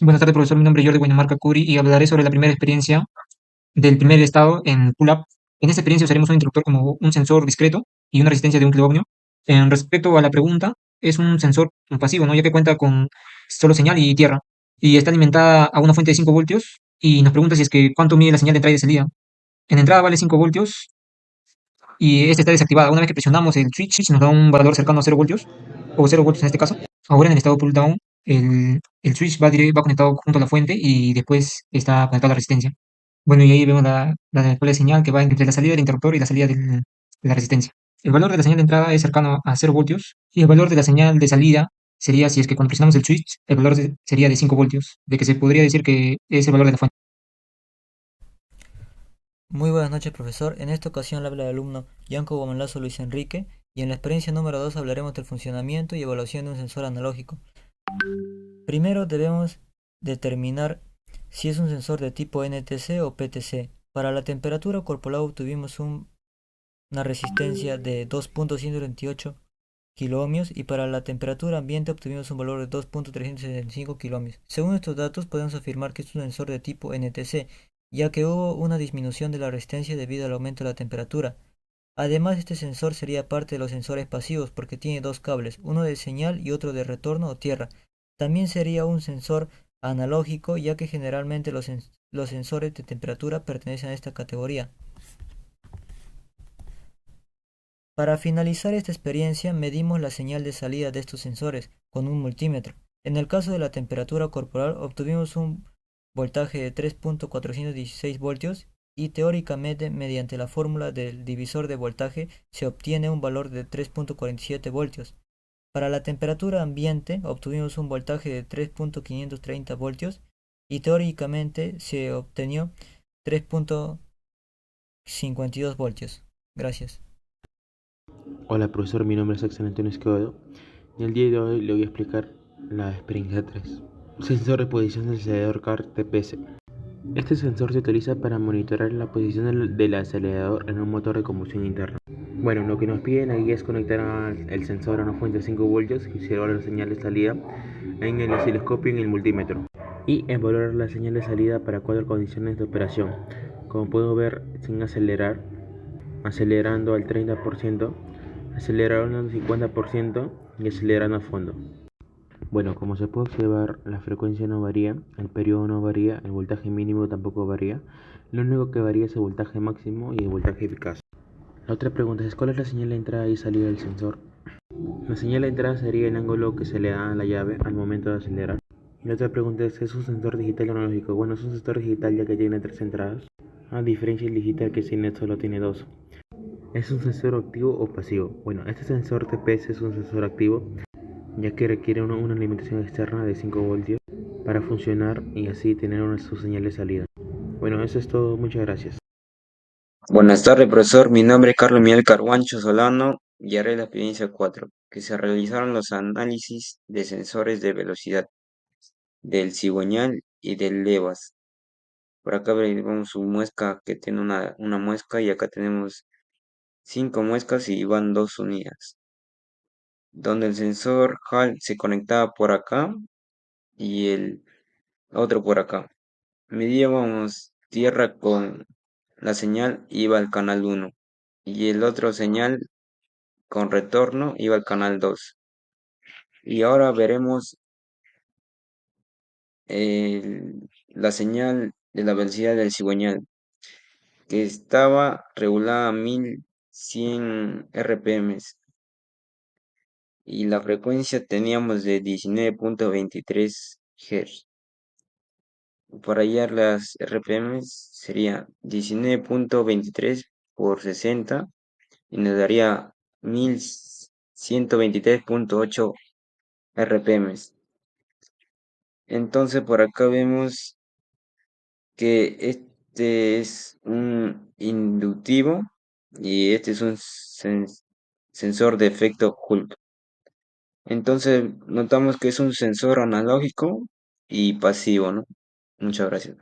Buenas tardes, profesor. Mi nombre es Jordi Guinamarca Curi y hablaré sobre la primera experiencia del primer estado en pull-up. En esta experiencia usaremos un interruptor como un sensor discreto y una resistencia de 1 kilo ohmio. En respecto a la pregunta, es un sensor pasivo, ¿no? Ya que cuenta con solo señal y tierra y está alimentada a una fuente de 5 voltios y nos pregunta si es que cuánto mide la señal de entrada y de salida. En entrada vale 5 voltios y esta está desactivada. Una vez que presionamos el switch nos da un valor cercano a 0 voltios o 0 voltios en este caso. Ahora en el estado pull down, el switch va conectado junto a la fuente y después está conectado a la resistencia. Bueno, y ahí vemos la doble señal que va entre la salida del interruptor y la salida de la resistencia. El valor de la señal de entrada es cercano a 0 voltios y el valor de la señal de salida sería, si es que cuando presionamos el switch, el valor sería de 5 voltios, de que se podría decir que es el valor de la fuente. Muy buenas noches, profesor. En esta ocasión le habla el alumno Yanko Gomelazo Luis Enrique y en la experiencia número 2 hablaremos del funcionamiento y evaluación de un sensor analógico. Primero debemos determinar si es un sensor de tipo NTC o PTC. Para la temperatura corporal obtuvimos una resistencia de 2.128 kiloohmios y para la temperatura ambiente obtuvimos un valor de 2.375 kiloohmios. Según estos datos podemos afirmar que es un sensor de tipo NTC, ya que hubo una disminución de la resistencia debido al aumento de la temperatura. Además, este sensor sería parte de los sensores pasivos porque tiene dos cables, uno de señal y otro de retorno o tierra. También sería un sensor analógico, ya que generalmente los sensores de temperatura pertenecen a esta categoría. Para finalizar esta experiencia, medimos la señal de salida de estos sensores con un multímetro. En el caso de la temperatura corporal, obtuvimos un voltaje de 3.416 voltios y teóricamente mediante la fórmula del divisor de voltaje se obtiene un valor de 3.47 voltios. Para la temperatura ambiente obtuvimos un voltaje de 3.530 voltios y teóricamente se obtenió 3.52 voltios. Gracias. Hola profesor, mi nombre es Axel Antonio Escobedo y el día de hoy le voy a explicar la experiencia 3. Sensor de posición del acelerador CAR TPS. Este sensor se utiliza para monitorear la posición del acelerador en un motor de combustión interna. Bueno, lo que nos piden ahí es conectar el sensor a una fuente de 5 voltios y observar la señal de salida en el osciloscopio y en el multímetro. Y evaluar la señal de salida para 4 condiciones de operación. Como puedo ver, sin acelerar, acelerando al 30%, acelerando al 50% y acelerando a fondo. Bueno, como se puede observar, la frecuencia no varía, el periodo no varía, el voltaje mínimo tampoco varía. Lo único que varía es el voltaje máximo y el voltaje eficaz. La otra pregunta es: ¿cuál es la señal de entrada y salida del sensor? La señal de entrada sería el ángulo que se le da a la llave al momento de acelerar. Y la otra pregunta ¿es un sensor digital o analógico? Bueno, es un sensor digital ya que tiene 3 entradas, a diferencia del digital que solo tiene 2. ¿Es un sensor activo o pasivo? Bueno, este sensor TPS es un sensor activo, ya que requiere una alimentación externa de 5 voltios para funcionar y así tener su señal de salida. Bueno, eso es todo. Muchas gracias. Buenas tardes, profesor. Mi nombre es Carlos Miguel Carguancho Solano y haré la experiencia 4, que se realizaron los análisis de sensores de velocidad del cigüeñal y del levas. Por acá vemos su muesca que tiene una muesca y acá tenemos 5 muescas y van 2 unidas, donde el sensor HAL se conectaba por acá y el otro por acá. Medíamos tierra con la señal, iba al canal 1 y el otro señal con retorno iba al canal 2. Y ahora veremos la señal de la velocidad del cigüeñal, que estaba regulada a 1100 RPM y la frecuencia teníamos de 19.23 Hz. Para hallar las RPM sería 19.23 por 60 y nos daría 1123.8 RPM. Entonces por acá vemos que este es un inductivo y este es un sensor de efecto Hall. Entonces notamos que es un sensor analógico y pasivo, ¿no? Muchas gracias.